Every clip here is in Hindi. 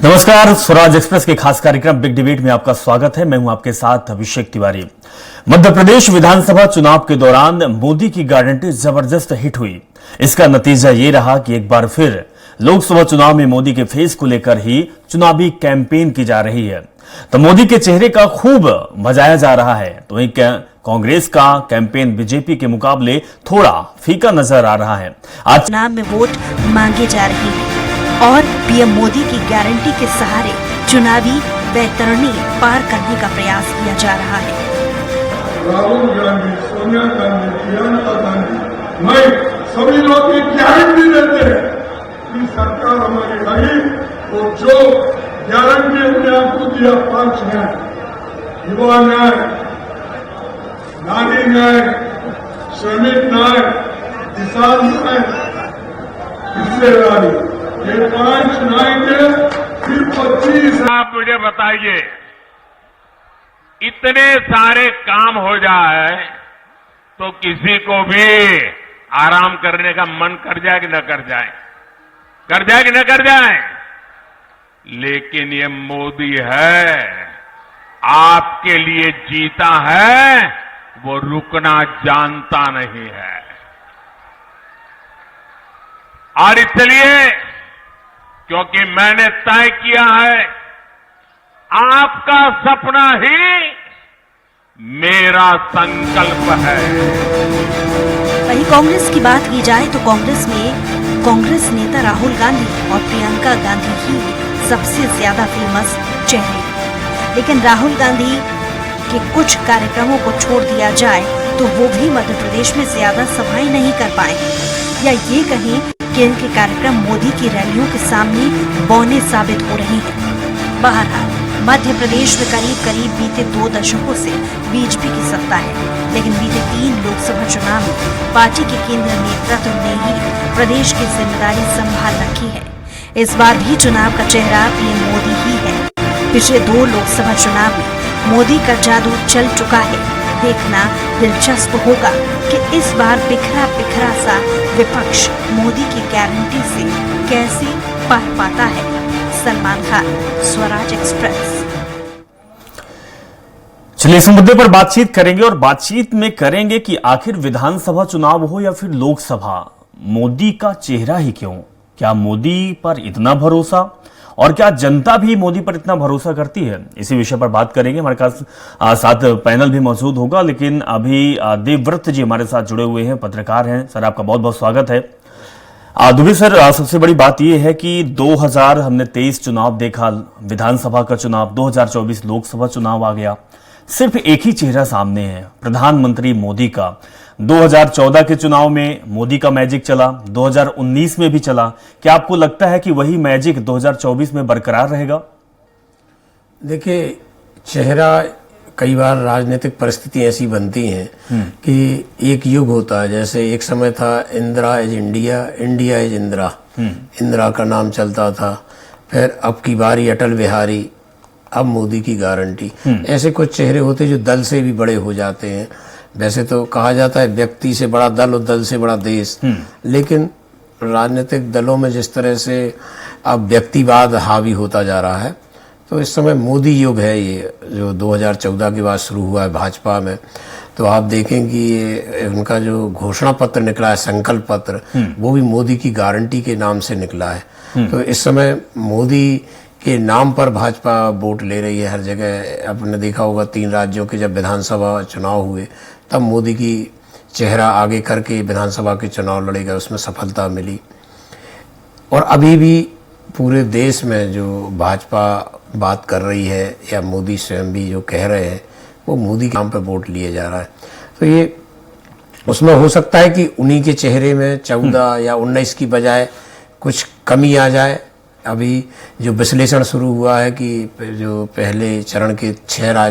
नमस्कार, स्वराज एक्सप्रेस के खास कार्यक्रम बिग डिबेट में आपका स्वागत है। मैं हूं आपके साथ अभिषेक तिवारी। मध्य प्रदेश विधानसभा चुनाव के दौरान मोदी की गारंटी जबरदस्त हिट हुई। इसका नतीजा ये रहा कि एक बार फिर लोकसभा चुनाव में मोदी के फेस को लेकर ही चुनावी कैंपेन की जा रही है। तो मोदी के चेहरे का खूब मजाया जा रहा है। तो वहीं कांग्रेस का कैंपेन बीजेपी के मुकाबले थोड़ा फीका नजर आ रहा है। आज चुनाव में वोट मांगे जा रहे हैं और पीएम मोदी की गारंटी के सहारे चुनावी वैतरणी पार करने का प्रयास किया जा रहा है। राहुल गांधी, सोनिया गांधी, प्रियंका गांधी, मैं सभी लोग ये गारंटी देते हैं कि सरकार हमारी रही तो जो गारंटी हमने आपको दिया 5 न्याय, युवा न्याय, नारी न्याय, श्रमिक न्याय, किसान न्याय, हिस्सेदारी, ये 5 न्याय के फिर 25। आप मुझे बताइए, इतने सारे काम हो जाए तो किसी को भी आराम करने का मन कर जाए कि न कर जाए, कर जाए कि न कर जाए। लेकिन ये मोदी है, आपके लिए जीता है, वो रुकना जानता नहीं है। और इसलिए क्योंकि मैंने तय किया है आपका सपना ही मेरा संकल्प है। वहीं कांग्रेस की बात की जाए तो कांग्रेस में कांग्रेस नेता राहुल गांधी और प्रियंका गांधी ही सबसे ज्यादा फेमस चेहरे। लेकिन राहुल गांधी के कुछ कार्यक्रमों को छोड़ दिया जाए तो वो भी मध्य प्रदेश में ज्यादा सभाएं नहीं कर पाए, या ये कहें कि इनके कार्यक्रम मोदी की रैलियों के सामने बौने साबित हो रहे हैं। बहरहाल मध्य प्रदेश में करीब बीते 2 दशकों से बीजेपी की सत्ता है, लेकिन बीते 3 लोकसभा चुनाव में पार्टी के केंद्रीय नेतृत्व ने ही प्रदेश की जिम्मेदारी संभाल रखी है। इस बार भी चुनाव का चेहरा पीएम मोदी ही है। पिछले 2 लोकसभा चुनाव में मोदी का जादू चल चुका है। देखना दिलचस्प होगा कि इस बार बिखरा सा विपक्ष मोदी की गारंटी से कैसे पार पाता है। सलमान खान, स्वराज एक्सप्रेस। चलिए इस मुद्दे पर बातचीत करेंगे और बातचीत में करेंगे कि आखिर विधानसभा चुनाव हो या फिर लोकसभा, मोदी का चेहरा ही क्यों? क्या मोदी पर इतना भरोसा, और क्या जनता भी मोदी पर इतना भरोसा करती है? इसी विषय पर बात करेंगे। हमारे साथ पैनल भी मौजूद होगा, लेकिन अभी देवव्रत जी हमारे साथ जुड़े हुए हैं, पत्रकार हैं। सर, आपका बहुत बहुत स्वागत है। दुबे सर, सबसे बड़ी बात यह है कि 2023 चुनाव देखा, विधानसभा का चुनाव, 2024 लोकसभा चुनाव आ गया, सिर्फ एक ही चेहरा सामने है, प्रधानमंत्री मोदी का। 2014 के चुनाव में मोदी का मैजिक चला, 2019 में भी चला। क्या आपको लगता है कि वही मैजिक 2024 में बरकरार रहेगा? देखिए, चेहरा कई बार राजनीतिक परिस्थिति ऐसी बनती हैं कि एक युग होता है। जैसे एक समय था Indira is India, India is Indira, Indira का नाम चलता था। फिर अब की बारी अटल बिहारी, अब मोदी की गारंटी। ऐसे कुछ चेहरे होते जो दल से भी बड़े हो जाते हैं। वैसे तो कहा जाता है व्यक्ति से बड़ा दल और दल से बड़ा देश, लेकिन राजनीतिक दलों में जिस तरह से अब व्यक्तिवाद हावी होता जा रहा है, तो इस समय मोदी युग है ये, जो 2014 के बाद शुरू हुआ है भाजपा में। तो आप देखें कि ये उनका जो घोषणा पत्र निकला है, संकल्प पत्र, वो भी मोदी की गारंटी के नाम से निकला है। तो इस समय मोदी के नाम पर भाजपा वोट ले रही है हर जगह। आपने देखा होगा 3 राज्यों के जब विधानसभा चुनाव हुए, तब मोदी की चेहरा आगे करके विधानसभा के चुनाव लड़ेगा, उसमें सफलता मिली। और अभी भी पूरे देश में जो भाजपा बात कर रही है, या मोदी स्वयं भी जो कह रहे हैं, वो मोदी के नाम पर वोट लिए जा रहा है। तो ये उसमें हो सकता है कि उन्हीं के चेहरे में 14 या 19 की बजाय कुछ कमी आ जाए। अभी जो विश्लेषण शुरू हुआ है कि जो पहले चरण के 6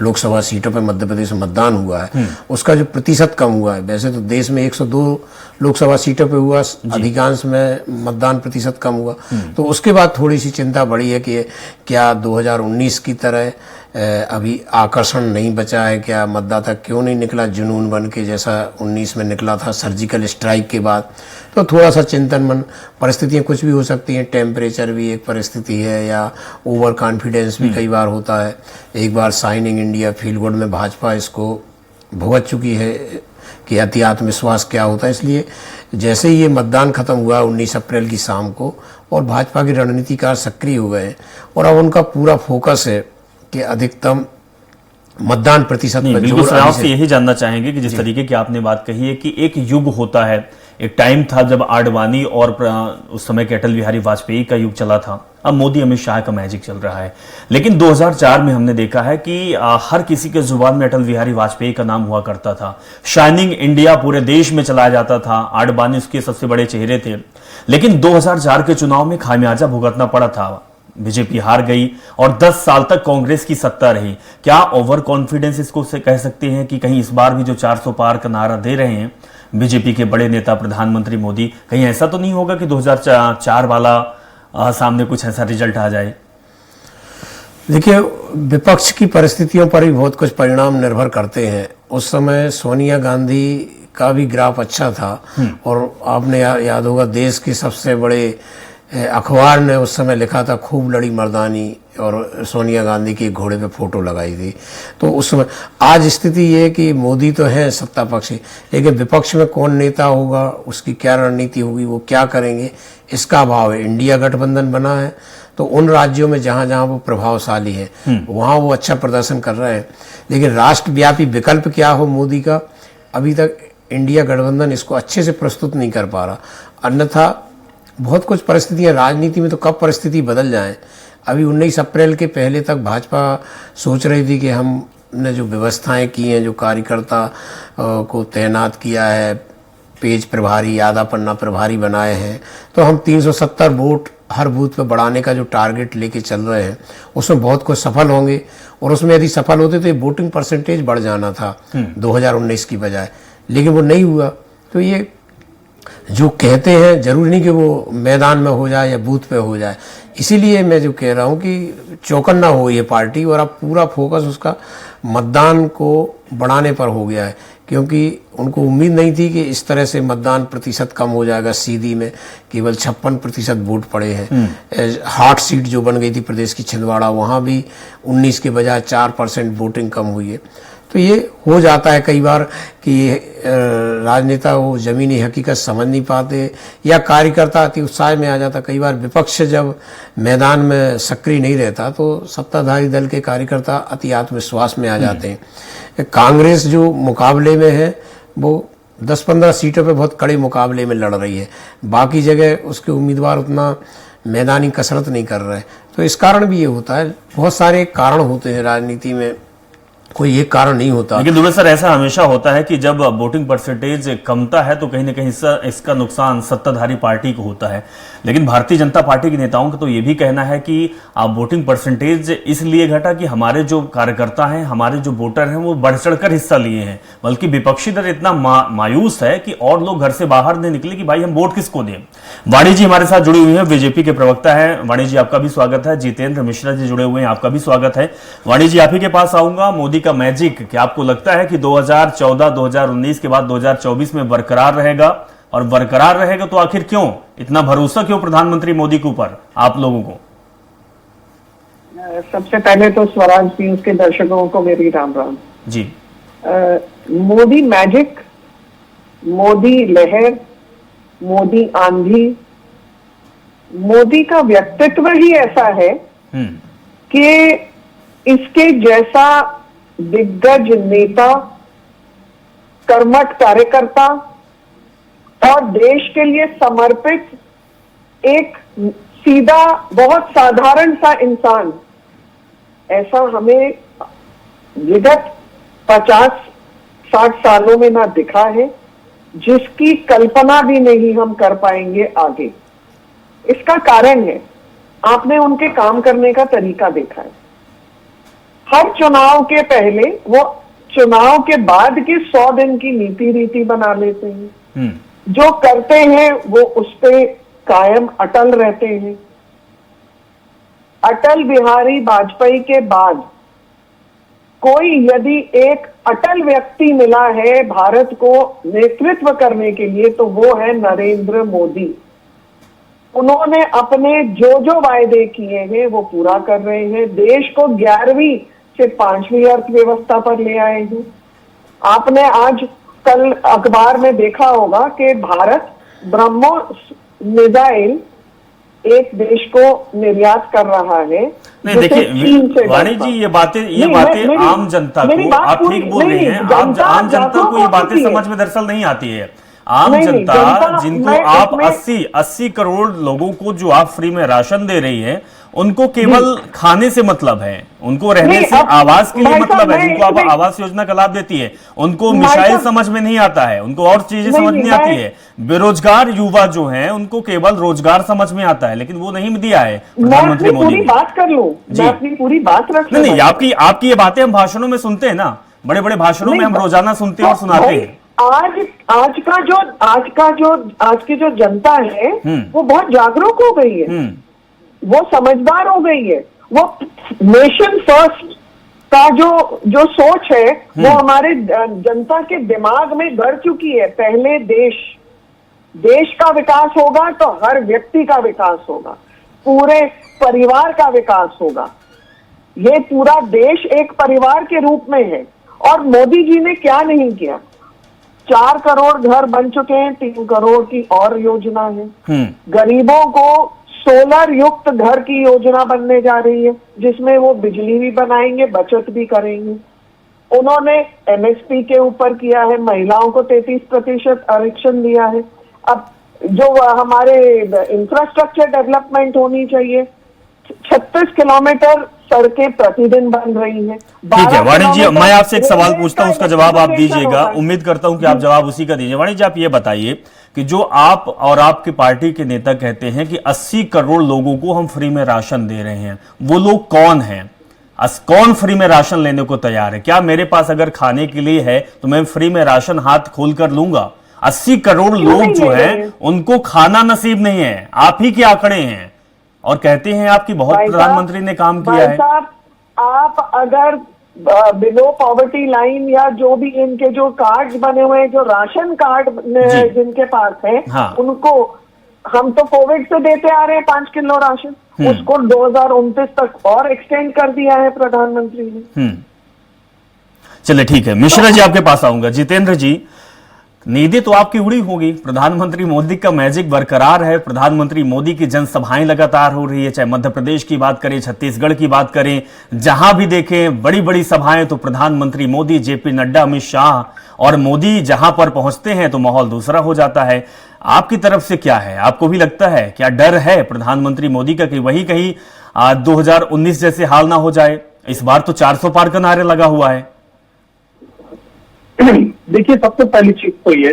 लोकसभा सीटों पर मध्य प्रदेश में मतदान हुआ है, उसका जो प्रतिशत कम हुआ है। वैसे तो देश में 102 लोकसभा सीटों पे हुआ, अधिकांश में मतदान प्रतिशत कम हुआ। तो उसके बाद थोड़ी सी चिंता बढ़ी है कि क्या 2019 की तरह अभी आकर्षण नहीं बचा है क्या, मतदाता क्यों नहीं निकला जुनून बन के जैसा 19 में निकला था सर्जिकल स्ट्राइक के बाद। तो थोड़ा सा चिंतन मन, परिस्थितियां कुछ भी हो सकती हैं, टेम्परेचर भी एक परिस्थिति है, या ओवर कॉन्फिडेंस भी कई बार होता है। एक बार साइनिंग इंडिया फील गुड में भाजपा इसको भुगत चुकी है कि अति आत्मविश्वास क्या होता है। इसलिए जैसे ही ये मतदान खत्म हुआ 19 अप्रैल की शाम को, और भाजपा के रणनीतिकार सक्रिय हो गए, और अब उनका पूरा फोकस है कि अधिकतम मतदान प्रतिशत पर बिल्कुल सर, आपसे यही जानना चाहेंगे कि जिस तरीके की आपने बात कही है कि एक युग होता है, एक टाइम था जब आडवाणी और उस समय के अटल बिहारी वाजपेयी का युग चला था, अब मोदी अमित शाह का मैजिक चल रहा है। लेकिन 2004 में हमने देखा है कि हर किसी के जुबान में अटल बिहारी वाजपेयी का नाम हुआ करता था, शाइनिंग इंडिया पूरे देश में चलाया जाता था, आडवाणी उसके सबसे बड़े चेहरे थे। लेकिन 2004 के चुनाव में खामियाजा भुगतना पड़ा था, बीजेपी हार गई और 10 साल तक कांग्रेस की सत्ता रही। क्या ओवर कॉन्फिडेंस इसको से कह सकते हैं कि कहीं इस बार भी जो 400 पार का नारा दे रहे हैं बीजेपी के बड़े नेता प्रधानमंत्री मोदी, कहीं ऐसा तो नहीं होगा कि 2004 वाला सामने कुछ ऐसा रिजल्ट आ जाए? देखिए, विपक्ष की परिस्थितियों पर भी बहुत कुछ परिणाम निर्भर करते हैं। उस समय सोनिया गांधी का भी ग्राफ अच्छा था, और आपने याद होगा देश के सबसे बड़े अखबार ने उस समय लिखा था खूब लड़ी मर्दानी, और सोनिया गांधी की घोड़े पे फोटो लगाई थी। तो उस समय, आज स्थिति ये है कि मोदी तो है सत्ता पक्ष, लेकिन विपक्ष में कौन नेता होगा, उसकी क्या रणनीति होगी, वो क्या करेंगे, इसका अभाव है। इंडिया गठबंधन बना है, तो उन राज्यों में जहां जहां वो प्रभावशाली है वहां वो अच्छा प्रदर्शन कर रहे हैं। लेकिन राष्ट्रव्यापी विकल्प क्या हो मोदी का, अभी तक इंडिया गठबंधन इसको अच्छे से प्रस्तुत नहीं कर पा रहा। अन्यथा बहुत कुछ परिस्थितियां राजनीति में, तो कब परिस्थिति बदल जाए। अभी 19 अप्रैल के पहले तक भाजपा सोच रही थी कि हमने जो व्यवस्थाएं की हैं, जो कार्यकर्ता को तैनात किया है, पेज प्रभारी, आधा पन्ना प्रभारी बनाए हैं, तो हम 370 वोट हर बूथ पे बढ़ाने का जो टारगेट लेके चल रहे हैं उसमें बहुत कुछ सफल होंगे। और उसमें यदि सफल होते तो ये वोटिंग परसेंटेज बढ़ जाना था 2019 की बजाय, लेकिन वो नहीं हुआ। तो ये जो कहते हैं जरूरी नहीं कि वो मैदान में हो जाए या बूथ पे हो जाए। इसीलिए मैं जो कह रहा हूँ कि चौकन्ना हो ये पार्टी, और अब पूरा फोकस उसका मतदान को बढ़ाने पर हो गया है, क्योंकि उनको उम्मीद नहीं थी कि इस तरह से मतदान प्रतिशत कम हो जाएगा। सीधी में केवल 56% वोट पड़े हैं। हॉट सीट जो बन गई थी प्रदेश की छिंदवाड़ा, वहाँ भी 19 के बजाय 4% वोटिंग कम हुई है। तो ये हो जाता है कई बार कि राजनेता वो जमीनी हकीकत समझ नहीं पाते, या कार्यकर्ता अति उत्साह में आ जाता। कई बार विपक्ष जब मैदान में सक्रिय नहीं रहता तो सत्ताधारी दल के कार्यकर्ता अति आत्मविश्वास में आ जाते हैं। कांग्रेस जो मुकाबले में है वो 10-15 सीटों पे बहुत कड़े मुकाबले में लड़ रही है, बाकी जगह उसके उम्मीदवार उतना मैदानी कसरत नहीं कर रहे। तो इस कारण भी ये होता है। बहुत सारे कारण होते हैं राजनीति में, कोई एक कारण नहीं होता। लेकिन दुबे सर, ऐसा हमेशा होता है कि जब वोटिंग परसेंटेज कमता है तो कहीं ना कहीं इसका नुकसान सत्ताधारी पार्टी को होता है। लेकिन भारतीय जनता पार्टी के नेताओं का तो ये भी कहना है कि वोटिंग परसेंटेज इसलिए घटा कि हमारे जो कार्यकर्ता हैं, हमारे जो वोटर हैं, वो बढ़ चढ़कर हिस्सा लिए हैं। बल्कि विपक्षी दल इतना मायूस है कि और लोग घर से बाहर नहीं निकले कि भाई हम वोट किसको दें। वाणी जी हमारे साथ जुड़ी हुई है, बीजेपी के प्रवक्ता है। वाणी जी, आपका भी स्वागत है। जितेंद्र मिश्रा जी जुड़े हुए हैं, आपका भी स्वागत है। वाणी जी, आप ही के पास आऊंगा। मोदी का मैजिक क्या आपको लगता है कि 2014, 2019 के बाद 2024 में बरकरार रहेगा? और बरकरार रहेगा तो आखिर क्यों इतना भरोसा क्यों प्रधानमंत्री मोदी के ऊपर आप लोगों को? सबसे पहले तो स्वराज न्यूज के दर्शकों को मेरी राम राम जी। मोदी मैजिक, मोदी लहर, मोदी आंधी, मोदी का व्यक्तित्व ही ऐसा है कि इसके जैसा दिग्गज नेता, कर्मठ कार्यकर्ता और देश के लिए समर्पित एक सीधा बहुत साधारण सा इंसान, ऐसा हमें विगत 50-60 सालों में ना दिखा है, जिसकी कल्पना भी नहीं हम कर पाएंगे आगे। इसका कारण है आपने उनके काम करने का तरीका देखा है। हर चुनाव के पहले वो चुनाव के बाद की 100 दिन की नीति रीति बना लेते हैं। जो करते हैं वो उस पे कायम अटल रहते हैं। अटल बिहारी वाजपेयी के बाद कोई यदि एक अटल व्यक्ति मिला है भारत को नेतृत्व करने के लिए तो वो है नरेंद्र मोदी। उन्होंने अपने जो जो वायदे किए हैं वो पूरा कर रहे हैं। देश को 11वीं से 5वीं अर्थव्यवस्था पर ले आए हैं। आपने आज कल अखबार में देखा होगा कि भारत ब्रह्मोस मिसाइल एक देश को निर्यात कर रहा है। नहीं देखिए वाणी जी, ये बातें आम जनता को आप ठीक बोल रही हैं। आम जनता को ये बातें समझ में दरअसल नहीं आती है। आम जनता जिनको आप 80 करोड़ लोगों को जो आप फ्री में राशन दे रही हैं, उनको केवल खाने से मतलब है, उनको रहने से आवास के लिए मतलब है। जिनको आप आवास योजना का लाभ देती है उनको मिसाइल समझ में नहीं आता है, उनको और चीजें समझ नहीं आती है। बेरोजगार युवा जो हैं उनको केवल रोजगार समझ में आता है, लेकिन वो नहीं दिया है प्रधानमंत्री मोदी ने। बात कर लूं, मैं अपनी पूरी बात रख नहीं, आपकी ये बातें हम भाषणों में सुनते हैं ना, बड़े बड़े भाषणों में हम रोजाना सुनते हैं और सुनाते हैं। आज की जो जनता है वो बहुत जागरूक हो गई है, वो समझदार हो गई है। वो नेशन फर्स्ट का जो सोच है वो हमारे जनता के दिमाग में गड़ चुकी है। पहले देश का विकास होगा तो हर व्यक्ति का विकास होगा, पूरे परिवार का विकास होगा। ये पूरा देश एक परिवार के रूप में है। और मोदी जी ने क्या नहीं किया। 4 करोड़ घर बन चुके हैं, 3 करोड़ की और योजना है। गरीबों को सोलर युक्त घर की योजना बनने जा रही है, जिसमें वो बिजली भी बनाएंगे, बचत भी करेंगे। उन्होंने एमएसपी के ऊपर किया है, महिलाओं को 33% आरक्षण दिया है। अब जो हमारे इंफ्रास्ट्रक्चर डेवलपमेंट होनी चाहिए, 36 किलोमीटर सड़कें प्रतिदिन बन रही हैं। ठीक है वाणी जी, मैं आपसे एक सवाल पूछता हूं, उसका जवाब आप दीजिएगा। उम्मीद करता हूं कि आप जवाब उसी का दीजिए। वाणी जी, आप ये बताइए कि जो आप और आपकी पार्टी के नेता कहते हैं कि 80 करोड़ लोगों को हम फ्री में राशन दे रहे हैं, वो लोग कौन हैं? कौन फ्री में राशन लेने को तैयार है? क्या मेरे पास अगर खाने के लिए है तो मैं फ्री में राशन हाथ खोल कर लूंगा? 80 करोड़ लोग जो हैं उनको खाना नसीब नहीं है। आप ही के आंकड़े हैं और कहते हैं आपकी बहुत प्रधानमंत्री ने काम किया है। आप अगर बिलो पॉवर्टी लाइन या जो भी इनके जो कार्ड बने हुए हैं, जो राशन कार्ड जिनके पास है, उनको हम तो कोविड से देते आ रहे हैं 5 किलो राशन, उसको 2029 तक और एक्सटेंड कर दिया है प्रधानमंत्री ने। चलिए ठीक है, मिश्रा जी आपके पास आऊंगा। जितेंद्र जी, नींदें तो आपकी उड़ी होगी, प्रधानमंत्री मोदी का मैजिक बरकरार है। प्रधानमंत्री मोदी की जनसभाएं लगातार हो रही है, चाहे मध्य प्रदेश की बात करें, छत्तीसगढ़ की बात करें, जहां भी देखें बड़ी बड़ी सभाएं तो प्रधानमंत्री मोदी, जेपी नड्डा, अमित शाह। और मोदी जहां पर पहुंचते हैं तो माहौल दूसरा हो जाता है। आपकी तरफ से क्या है? आपको भी लगता है, क्या डर है प्रधानमंत्री मोदी का कि वही कहीं 2019 जैसे हाल ना हो जाए? इस बार तो 400 पार का नारे लगा हुआ है। देखिए, सबसे पहली चीज तो ये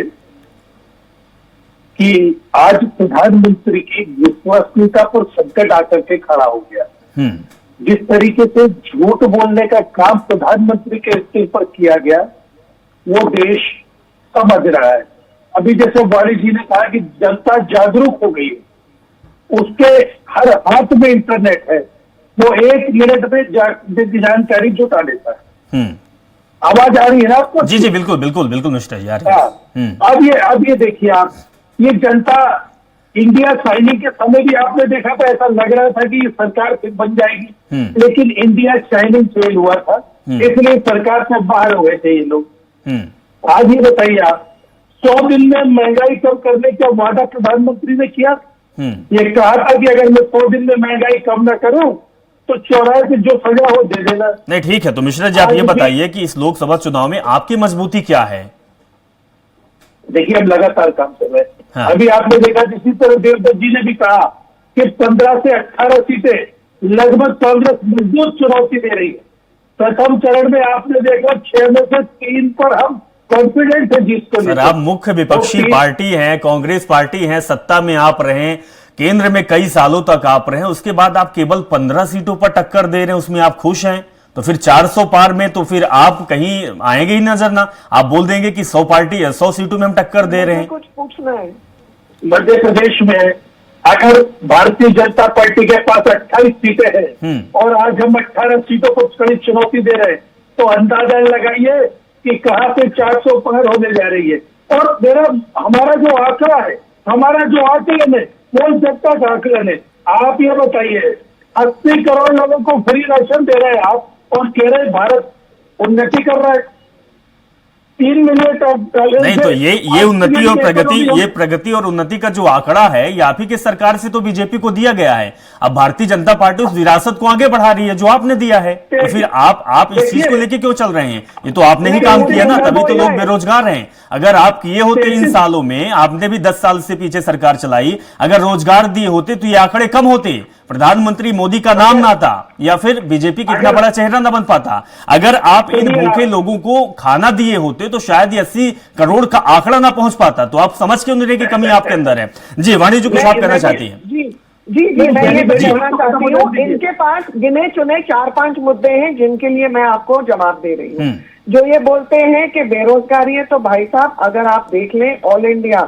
कि आज प्रधानमंत्री की विश्वसनीयता पर संकट आकर के खड़ा हो गया। जिस तरीके से झूठ बोलने का काम प्रधानमंत्री के स्तर पर किया गया वो देश समझ रहा है। अभी जैसे वाणी जी ने कहा कि जनता जागरूक हो गई है, उसके हर हाथ में इंटरनेट है, वो 1 मिनट में जानकारी जुटा लेता है। आवाज आ रही है ना आपको? जी जी बिल्कुल बिल्कुल बिल्कुल मिस्टर यार। अब ये देखिए आप, ये जनता इंडिया साइनिंग के समय भी आपने देखा था, ऐसा लग रहा था कि ये सरकार फिर बन जाएगी, लेकिन इंडिया साइनिंग फेल हुआ था, इसलिए सरकार से बाहर हो गए थे ये लोग। आज ये बताइए आप, 100 दिन में महंगाई कम करने का वादा प्रधानमंत्री ने किया। ये कहा था कि अगर मैं 100 दिन में महंगाई कम न करूं तो 84 की जो सजा हो दे देना। नहीं ठीक है, तो मिश्रा जी आप ये बताइए कि इस लोकसभा चुनाव में आपकी मजबूती क्या है? देखिए, हम लगातार काम कर रहे हैं। अभी आपने देखा, जिसी तरह देवदत्त जी ने भी कहा कि 15 से 18 सीटें लगभग कांग्रेस मजबूत चुनौती दे रही है। प्रथम चरण में आपने देखा 6 में से 3 पर हम कॉन्फिडेंट है जीत को। सर, आप मुख्य विपक्षी पार्टी हैं, कांग्रेस पार्टी है, सत्ता में आप रहे, केंद्र में कई सालों तक आप रहे, उसके बाद आप केवल 15 सीटों पर टक्कर दे रहे हैं, उसमें आप खुश हैं? तो फिर 400 पार में तो फिर आप कहीं आएंगे ही नजर ना। आप बोल देंगे कि 100 सीटों में हम टक्कर दे रहे हैं। कुछ पूछना है? मध्य प्रदेश में अगर भारतीय जनता पार्टी के पास 28 सीटें हैं और आज हम 18 सीटों को कड़ी चुनौती दे रहे हैं, तो अंदाजा लगाइए कि कहां से 400 पार होने जा रही है। और हमारा जो आंकड़ा है, हमारा जो आकलन है, वो जनता का आकलन है। आप ये बताइए, 80 करोड़ लोगों को फ्री राशन दे रहे हैं आप, और कह रहे हैं भारत उन्नति कर रहा है। 3 मिलियन नहीं तो ये उन्नति और प्रगति, ये प्रगति और उन्नति का जो आंकड़ा है ये आप ही के सरकार से तो बीजेपी को दिया गया है। अब भारतीय जनता पार्टी उस विरासत को आगे बढ़ा रही है जो आपने दिया है, तो फिर आप इस चीज को लेके क्यों चल रहे हैं? ये तो आपने ही काम किया ना, तभी तो लोग बेरोजगार हैं। अगर आप किए होते इन सालों में, आपने भी 10 साल से पीछे सरकार चलाई, अगर रोजगार दिए होते तो ये आंकड़े कम होते, प्रधानमंत्री मोदी का नाम ना आता, या फिर बीजेपी की इतना बड़ा चेहरा ना बन पाता। अगर आप इन भूखे लोगों को खाना दिए होते तो शायद ये 80 करोड़ का आंकड़ा ना पहुंच पाता। तो आप समझ क्यों नहीं रहे कि कमी आपके अंदर है? जी वाणी जी, कुछ आप कहना चाहती हैं? जी जी जी मैं ये कहना चाहती हूँ, इनके पास गिने चुने 4-5 मुद्दे हैं जिनके लिए मैं आपको जवाब दे रही हूँ। जो ये बोलते हैं कि बेरोजगारी है, तो भाई साहब अगर आप देख लें ऑल इंडिया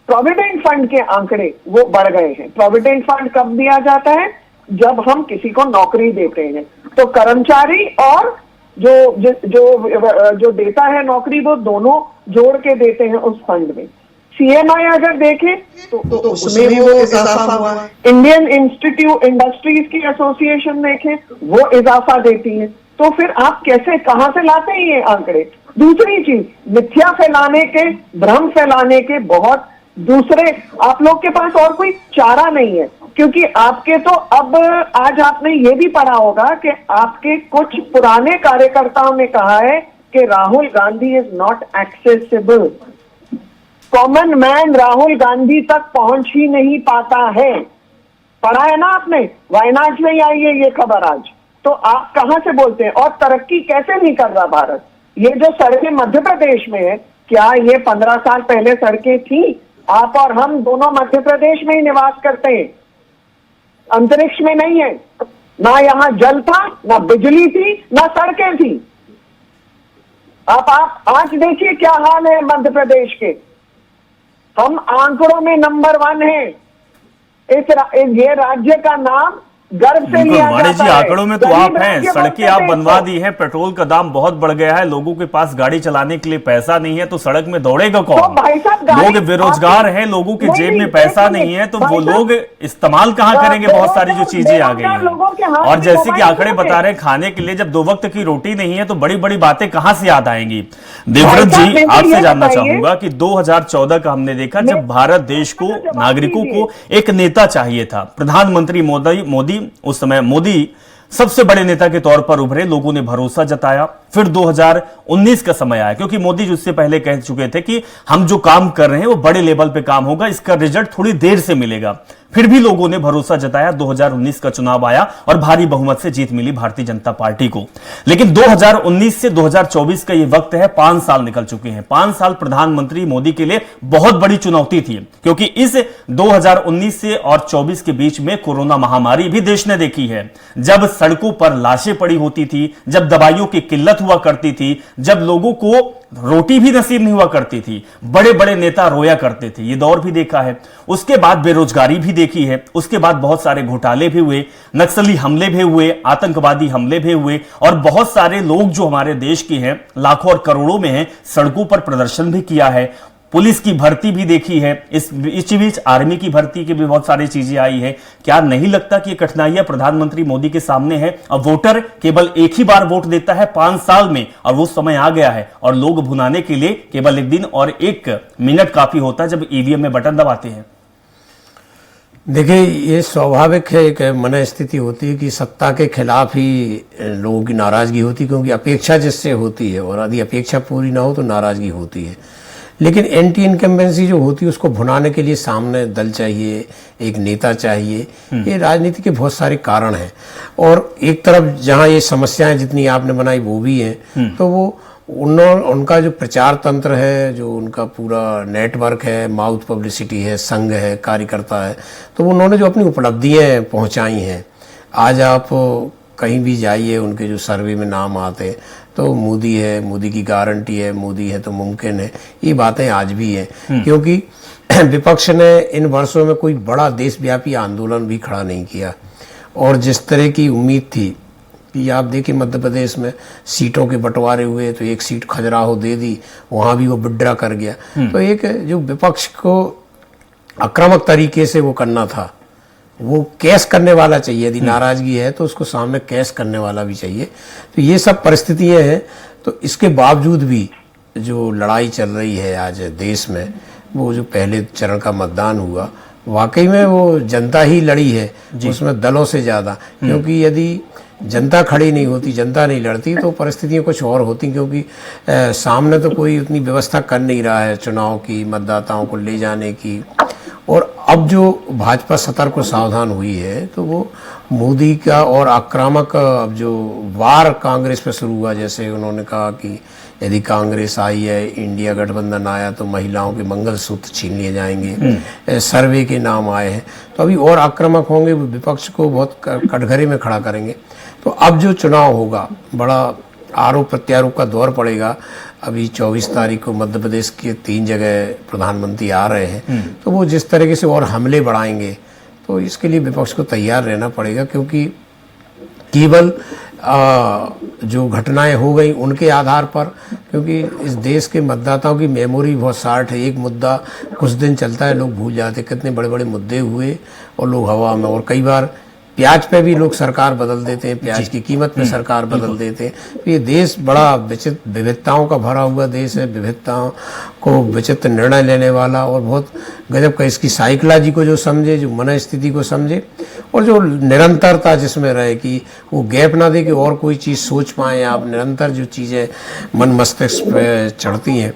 प्रोविडेंट फंड के आंकड़े वो बढ़ गए हैं। प्रोविडेंट फंड कब दिया जाता है? जब हम किसी को नौकरी देते हैं। तो कर्मचारी और जो देता है नौकरी, वो दोनों जोड़ के देते हैं उस फंड में। सीएमआई अगर देखें तो उसमें वो इजाफा हुआ। इंडियन इंस्टीट्यूट इंडस्ट्रीज की एसोसिएशन देखें, वो इजाफा देती है। तो फिर आप कैसे, कहां से लाते हैं ये आंकड़े? दूसरी चीज, मिथ्या फैलाने के, भ्रम फैलाने के बहुत दूसरे, आप लोग के पास और कोई चारा नहीं है, क्योंकि आपके तो अब आज आपने ये भी पढ़ा होगा कि आपके कुछ पुराने कार्यकर्ताओं ने कहा है कि Rahul Gandhi is not accessible. Common man Rahul Gandhi तक पहुंच ही नहीं पाता है। पढ़ा है ना आपने? वायनाड में ही आई है ये खबर आज। तो आप कहां से बोलते हैं? और तरक्की कैसे नहीं कर रहा भारत? ये जो सड़कें मध्य प्रदेश में है, क्या ये 15 साल पहले सड़कें थी? आप और हम दोनों मध्य प्रदेश में ही निवास करते हैं, अंतरिक्ष में नहीं है। ना यहां जल था, ना बिजली थी, ना सड़कें थी। आप आज देखिए क्या हाल है मध्य प्रदेश के। हम आंकड़ों में नंबर 1 हैं। ये राज्य का नाम गर्व से लिया वाणी जी, जाता है। आंकड़ों में तो आप हैं, सड़कें आप बनवा दी हैं, पेट्रोल का दाम बहुत बढ़ गया है, लोगों के पास गाड़ी चलाने के लिए पैसा नहीं है, तो सड़क में दौड़ेगा कौन? तो भाई साहब, लोग बेरोजगार हैं, लोगों के जेब में पैसा नहीं है, तो वो लोग इस्तेमाल कहाँ करेंगे बहुत सारी जो चीजें आ गई हैं। और जैसे कि आंकड़े बता रहे हैं, खाने के लिए जब 2 वक्त की रोटी नहीं है तो बड़ी बड़ी बातें कहां से याद आएंगी? देवव्रत जी, आपसे जानना चाहूंगा कि 2014 का हमने देखा जब भारत देश को, नागरिकों को एक नेता चाहिए था, प्रधानमंत्री मोदी, उस समय मोदी सबसे बड़े नेता के तौर पर उभरे, लोगों ने भरोसा जताया। फिर 2019 का समय आया, क्योंकि मोदी जी उससे पहले कह चुके थे कि हम जो काम कर रहे हैं वो बड़े लेवल पे काम होगा, इसका रिजल्ट थोड़ी देर से मिलेगा। फिर भी लोगों ने भरोसा जताया, 2019 का चुनाव आया और भारी बहुमत से जीत मिली भारतीय जनता पार्टी को। लेकिन 2019 से 2024 का ये वक्त है, 5 साल निकल चुके हैं। 5 साल प्रधानमंत्री मोदी के लिए बहुत बड़ी चुनौती थी, क्योंकि इस 2019 से और 24 के बीच में कोरोना महामारी भी देश ने देखी है। जब सड़कों पर लाशें पड़ी होती थी, जब दवाइयों की किल्लत हुआ करती थी, जब लोगों को रोटी भी नसीब नहीं हुआ करती थी, बड़े बड़े नेता रोया करते थे, ये दौर भी देखा है। उसके बाद बेरोजगारी भी देखी है, उसके बाद बहुत सारे घोटाले भी हुए, नक्सली हमले भी हुए, आतंकवादी हमले भी हुए, और बहुत सारे लोग जो हमारे देश के हैं, लाखों और करोड़ों में हैं, सड़कों पर प्रदर्शन भी किया है। पुलिस की भर्ती भी देखी है, इस बीच आर्मी की भर्ती की भी बहुत सारी चीजें आई है। क्या नहीं लगता कि ये कठिनाइयां प्रधानमंत्री मोदी के सामने है? अब वोटर केवल एक ही बार वोट देता है 5 साल में, और वो समय आ गया है, और लोग भुनाने के लिए केवल 1 दिन और 1 मिनट काफी होता है जब ईवीएम में बटन दबाते हैं। देखिए, ये स्वाभाविक है, एक मन स्थिति होती है कि सत्ता के खिलाफ ही लोगों की नाराजगी होती है, क्योंकि अपेक्षा जिससे होती है, और यदि अपेक्षा पूरी ना हो तो नाराजगी होती है। लेकिन एंटी इनकम्बेंसी जो होती है उसको भुनाने के लिए सामने दल चाहिए, एक नेता चाहिए। ये राजनीति के बहुत सारे कारण हैं, और एक तरफ जहां ये समस्याएं जितनी आपने बनाई वो भी हैं, तो वो उनका जो प्रचार तंत्र है, जो उनका पूरा नेटवर्क है, माउथ पब्लिसिटी है, संघ है, कार्यकर्ता है, तो उन्होंने जो अपनी उपलब्धियां पहुंचाई हैं, आज आप कहीं भी जाइए, उनके जो सर्वे में नाम आते हैं तो मोदी है, मोदी की गारंटी है, मोदी है तो मुमकिन है, ये बातें आज भी हैं। क्योंकि विपक्ष ने इन वर्षों में कोई बड़ा देशव्यापी आंदोलन भी खड़ा नहीं किया, और जिस तरह की उम्मीद थी कि आप देखिए मध्य प्रदेश में सीटों के बंटवारे हुए, तो एक सीट खजुराहो दे दी, वहां भी वो विड्रा कर गया। तो एक जो विपक्ष को आक्रामक तरीके से वो करना था, वो कैश करने वाला चाहिए। यदि नाराजगी है तो उसको सामने कैश करने वाला भी चाहिए। तो ये सब परिस्थितियां हैं। तो इसके बावजूद भी जो लड़ाई चल रही है आज देश में, वो जो पहले चरण का मतदान हुआ, वाकई में वो जनता ही लड़ी है, उसमें दलों से ज्यादा। क्योंकि यदि जनता खड़ी नहीं होती, जनता नहीं लड़ती, तो परिस्थितियां कुछ और होती। क्योंकि सामने तो कोई उतनी व्यवस्था कर नहीं रहा है चुनाव की, मतदाताओं को ले जाने की। और अब जो भाजपा सतर्क और सावधान हुई है, तो वो मोदी का और आक्रामक अब जो वार कांग्रेस पे शुरू हुआ, जैसे उन्होंने कहा कि यदि कांग्रेस आई है, इंडिया गठबंधन आया, तो महिलाओं के मंगलसूत्र छीन लिए जाएंगे, सर्वे के नाम आए हैं, तो अभी और आक्रामक होंगे, विपक्ष को बहुत कटघरे में खड़ा करेंगे। तो अब जो चुनाव होगा, बड़ा आरोप प्रत्यारोप का दौर पड़ेगा। अभी 24 तारीख को मध्य प्रदेश के 3 जगह प्रधानमंत्री आ रहे हैं, तो वो जिस तरीके से और हमले बढ़ाएंगे, तो इसके लिए विपक्ष को तैयार रहना पड़ेगा। क्योंकि केवल जो घटनाएं हो गई उनके आधार पर, क्योंकि इस देश के मतदाताओं की मेमोरी बहुत शार्ट है। एक मुद्दा कुछ दिन चलता है, लोग भूल जाते, कितने बड़े बड़े मुद्दे हुए और लोग हवा में। और कई बार प्याज पे भी लोग सरकार बदल देते हैं, प्याज की कीमत पे सरकार बदल देते हैं। तो ये देश बड़ा विविधताओं का भरा हुआ देश है, विविधताओं को विचित्र निर्णय लेने वाला, और बहुत गजब का इसकी साइकोलॉजी को जो समझे, जो मन स्थिति को समझे, और जो निरंतरता जिसमें रहे कि वो गैप ना दे कि और कोई चीज़ सोच पाएँ आप। निरंतर जो चीज़ें मन मस्तिष्क पे चढ़ती हैं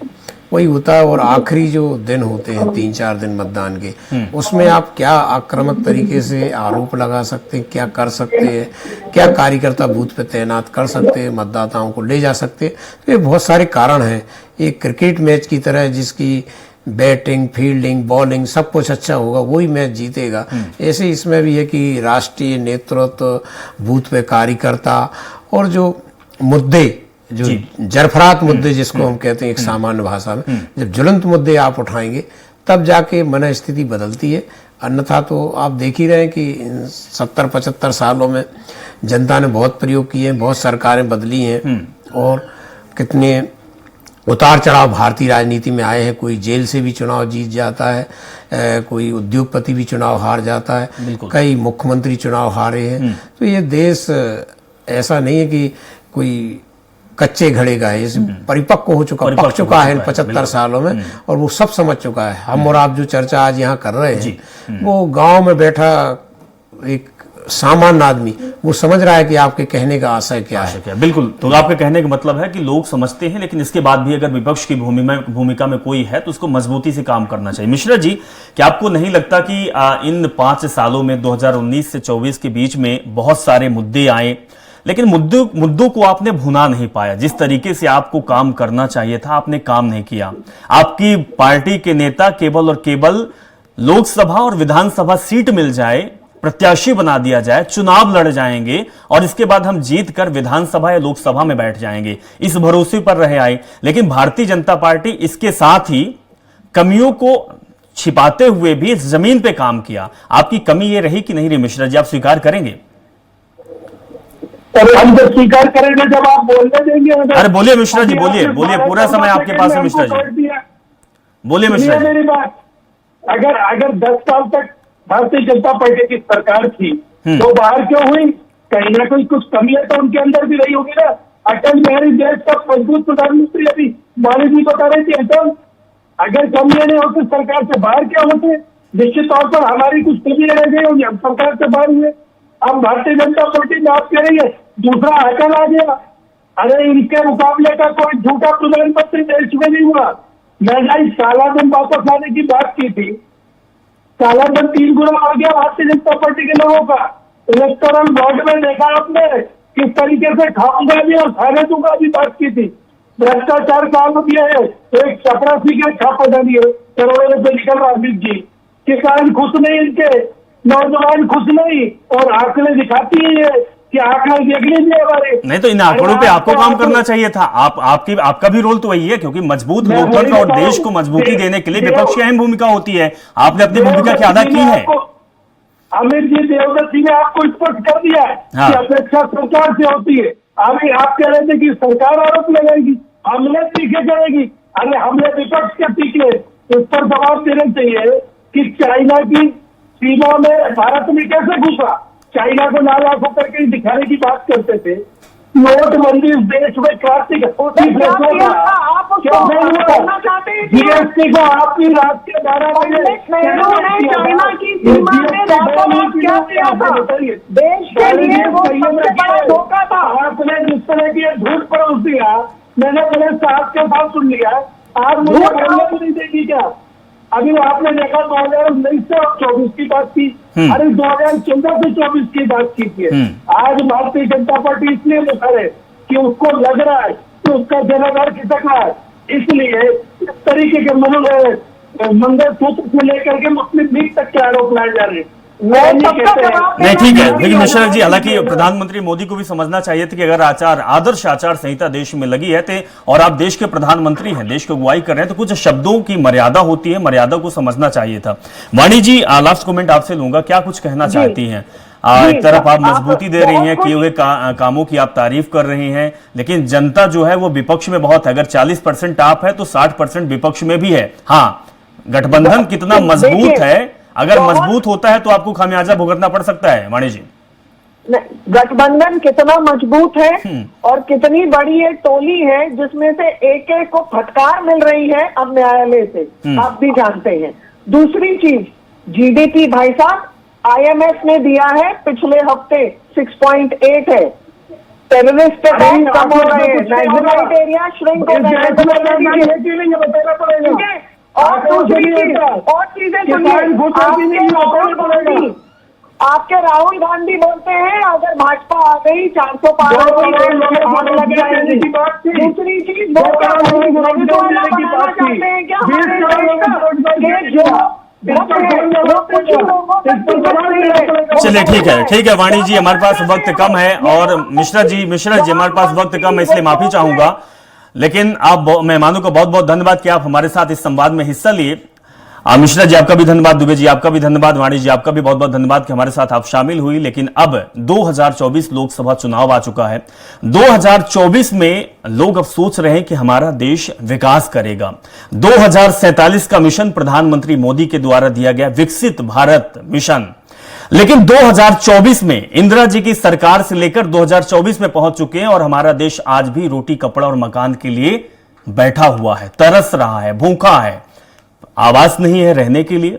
वही होता है। और आखिरी जो दिन होते हैं 3-4 दिन मतदान के, उसमें आप क्या आक्रामक तरीके से आरोप लगा सकते हैं, क्या कर सकते हैं, क्या कार्यकर्ता बूथ पे तैनात कर सकते हैं, मतदाताओं को ले जा सकते हैं। तो ये बहुत सारे कारण हैं। एक क्रिकेट मैच की तरह जिसकी बैटिंग, फील्डिंग, बॉलिंग सब कुछ अच्छा होगा, वही मैच जीतेगा। ऐसे इसमें भी है कि राष्ट्रीय नेतृत्व, बूथ पे कार्यकर्ता, और जो मुद्दे, जो जरफरात मुद्दे जिसको हम कहते हैं एक सामान्य भाषा में, जब ज्वलंत मुद्दे आप उठाएंगे तब जाके मन स्थिति बदलती है। अन्यथा तो आप देख ही रहे हैं कि 70-75 सालों में जनता ने बहुत प्रयोग किए हैं, बहुत सरकारें बदली हैं, और कितने उतार चढ़ाव भारतीय राजनीति में आए हैं। कोई जेल से भी चुनाव जीत जाता है, कोई उद्योगपति भी चुनाव हार जाता है, कई मुख्यमंत्री चुनाव हारे हैं। तो ये देश ऐसा नहीं है कि कोई कच्चे घड़े का है, इस परिपक्व हो चुका, पक चुका है इन 75 सालों में, और वो सब समझ चुका है। हम और आप जो चर्चा आज यहाँ कर रहे हैं, वो गांव में बैठा एक सामान्य आदमी वो समझ रहा है कि आपके कहने का आशय क्या है। बिल्कुल, तो आपके कहने का मतलब है कि लोग समझते हैं, लेकिन इसके बाद भी अगर विपक्ष की भूमिका में कोई है तो उसको मजबूती से काम करना चाहिए। मिश्रा जी, क्या आपको नहीं लगता कि इन 5 सालों में 2019 से 24 के बीच में बहुत सारे मुद्दे आए, लेकिन मुद्दों को आपने भुना नहीं पाया? जिस तरीके से आपको काम करना चाहिए था आपने काम नहीं किया। आपकी पार्टी के नेता केवल और केवल लोकसभा और विधानसभा सीट मिल जाए, प्रत्याशी बना दिया जाए, चुनाव लड़ जाएंगे और इसके बाद हम जीत कर विधानसभा या लोकसभा में बैठ जाएंगे, इस भरोसे पर रहे आए। लेकिन भारतीय जनता पार्टी इसके साथ ही कमियों को छिपाते हुए भी जमीन पे काम किया। आपकी कमी ये रही कि नहीं रही मिश्रा जी, आप स्वीकार करेंगे? हम जब स्वीकार करेंगे जब आप बोलने देंगे। अरे बोलिए मिश्रा जी, बोलिए, पूरा समय आपके पास है मिश्रा जी, बोलिए मिश्रा जी। मेरी बात, अगर 10 साल तक भारतीय जनता पार्टी की सरकार थी तो बाहर क्यों हुई? कहीं ना कहीं कुछ कमियां तो उनके अंदर भी रही होगी ना। अटल बिहारी देश का मजबूत प्रधानमंत्री अभी मानी जी बता रहे थे, अटल अगर कमियां नहीं होती सरकार से बाहर क्या होते? निश्चित तौर पर हमारी कुछ कमियां रह गई होंगी, हम सरकार से बाहर हुए। अब भारतीय जनता पार्टी में आप कह रही है दूसरा अटल आ गया। अरे इनके मुकाबले का कोई झूठा प्रधानमंत्री देश में नहीं हुआ। महंगाई कालाधन वापस आने की बात की थी, कालाधन 3 गुना आ गया भारतीय जनता पार्टी के लोगों का। इलेक्टोरल बॉन्ड में देखा आपने किस तरीके से खाऊंगा भी और खाने दूंगा भी बात की थी। भ्रष्टाचार काम दिया है, एक चपरासी के छापे डालिए, करोड़ों रुपए निकल रहा अमित जी। किसान खुश नहीं, इनके नौजवान खुश नहीं, और आंकड़े दिखाती है कि आंकड़े देख लीजिए हमारे। नहीं तो इन आंकड़ों पे आपको काम करना चाहिए था। आपका भी रोल तो वही है, क्योंकि मजबूत लोकतंत्र और देश को मजबूती देने के लिए विपक्ष की अहम भूमिका होती है। आपने अपनी भूमिका की अदा की है। अमित जी देवदत्त जी ने आपको स्पष्ट कर दिया है हाँ। कि अपेक्षा सरकार से होती है। अभी आप कह रहे थे कि सरकार आरोप लगाएगी, हमले तीखे करेगी। अरे हमले विपक्ष के तीखे, इस पर जवाब देना चाहिए कि चाइना की सीमा में भारत में कैसे घुसा। चाइना को लाल आंखों करके दिखाने की बात करते थे। नोटबंदी इस देश में क्रांति जीएसटी को आपकी रात के 12 बजे चाइना की सीमा में क्या किया था? देश के लिए वो सबसे बड़ा धोखा था। आपने जिस तरह की झूठ परोस दिया, मैंने बड़े साहब के साथ सुन लिया। आज मुझे नहीं देगी क्या? अभी आपने देखा 2019 से 24 की बात की, अरे 2014 से 24 की बात की थी। आज भारतीय जनता पार्टी इसलिए मुखर है कि उसको लग रहा है कि उसका जनाधार खिसक रहा है, इसलिए इस तरीके के मंगलसूत्र को लेकर के मुस्लिम लीग तक के आरोप लाए जा रहे हैं। नहीं, ठीक है, लेकिन मिश्रा जी, हालांकि प्रधानमंत्री मोदी को भी समझना चाहिए था कि अगर आदर्श आचार संहिता देश में लगी है और आप देश के प्रधानमंत्री हैं, देश की अगुवाई कर रहे हैं, तो कुछ शब्दों की मर्यादा होती है, मर्यादा को समझना चाहिए था। वाणी जी, लास्ट कमेंट आपसे लूंगा, क्या कुछ कहना चाहती हैं? एक तरफ आप मजबूती दे रही हैं, किए हुए कामों की आप तारीफ कर रही हैं, लेकिन जनता जो है वो विपक्ष में बहुत है। अगर 40% आप है तो 60% विपक्ष में भी है। हाँ, गठबंधन कितना मजबूत है, अगर मजबूत होता है तो आपको खामियाजा भुगतना पड़ सकता है। वाणी जी, गठबंधन कितना मजबूत है और कितनी बड़ी एक टोली है जिसमें से एक एक को फटकार मिल रही है अब न्यायालय से, आप भी जानते हैं। दूसरी चीज, जीडीपी भाई साहब आईएमएफ ने दिया है पिछले हफ्ते 6.8 है। टेररिस्ट अटैक कम हो रहे हैं, मैक्सिमाइज एरिया श्रिंक हो रहे हैं। और दूसरी चीज और चीजें सुनिए, आपके राहुल गांधी बोलते हैं अगर भाजपा आ गई 400 पार लग जाएगी। दूसरी चीज वो क्या चाहते हैं क्या चलिए ठीक है वाणी जी, हमारे पास वक्त कम है और मिश्रा जी हमारे पास वक्त कम है, इसलिए माफी चाहूंगा, लेकिन आप मेहमानों का बहुत बहुत धन्यवाद कि आप हमारे साथ इस संवाद में हिस्सा लिए। मिश्रा जी आपका भी धन्यवाद, दुबे जी आपका भी धन्यवाद, वाणी जी आपका भी बहुत बहुत धन्यवाद कि हमारे साथ आप शामिल हुई। लेकिन अब 2024 लोकसभा चुनाव आ चुका है। 2024 में लोग अब सोच रहे हैं कि हमारा देश विकास करेगा। 2047 का मिशन प्रधानमंत्री मोदी के द्वारा दिया गया विकसित भारत मिशन, लेकिन 2024 में इंदिरा जी की सरकार से लेकर 2024 में पहुंच चुके हैं और हमारा देश आज भी रोटी कपड़ा और मकान के लिए बैठा हुआ है, तरस रहा है, भूखा है। आवास नहीं है रहने के लिए,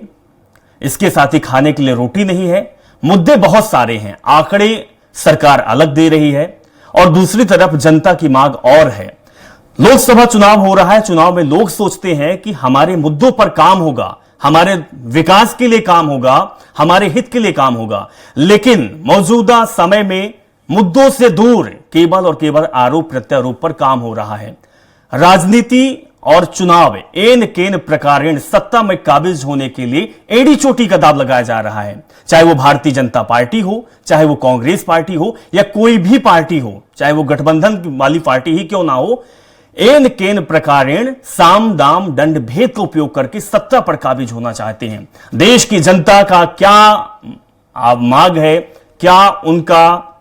इसके साथ ही खाने के लिए रोटी नहीं है। मुद्दे बहुत सारे हैं, आंकड़े सरकार अलग दे रही है और दूसरी तरफ जनता की मांग और है। लोकसभा चुनाव हो रहा है, चुनाव में लोग सोचते हैं कि हमारे मुद्दों पर काम होगा, हमारे विकास के लिए काम होगा, हमारे हित के लिए काम होगा, लेकिन मौजूदा समय में मुद्दों से दूर केवल और केवल आरोप प्रत्यारोप पर काम हो रहा है। राजनीति और चुनाव एन केन प्रकारेण सत्ता में काबिज होने के लिए एड़ी चोटी का दाव लगाया जा रहा है, चाहे वो भारतीय जनता पार्टी हो, चाहे वो कांग्रेस पार्टी हो या कोई भी पार्टी हो, चाहे वो गठबंधन वाली पार्टी ही क्यों ना हो। एन केन प्रकारेण साम दाम दंड भेद का उपयोग करके सत्ता पर काबिज होना चाहते हैं। देश की जनता का क्या मांग है, क्या उनका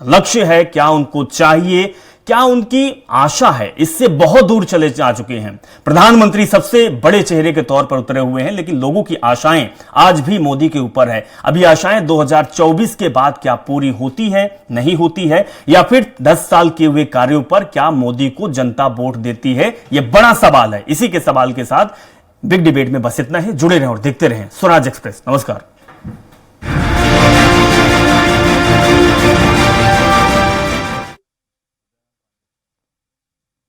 लक्ष्य है, क्या उनको चाहिए, क्या उनकी आशा है, इससे बहुत दूर चले जा चुके हैं। प्रधानमंत्री सबसे बड़े चेहरे के तौर पर उतरे हुए हैं, लेकिन लोगों की आशाएं आज भी मोदी के ऊपर है। अभी आशाएं 2024 के बाद क्या पूरी होती है, नहीं होती है, या फिर 10 साल किए हुए कार्यों पर क्या मोदी को जनता वोट देती है, यह बड़ा सवाल है। इसी के सवाल के साथ बिग डिबेट में बस इतना ही। जुड़े रहें और देखते रहें स्वराज एक्सप्रेस। नमस्कार।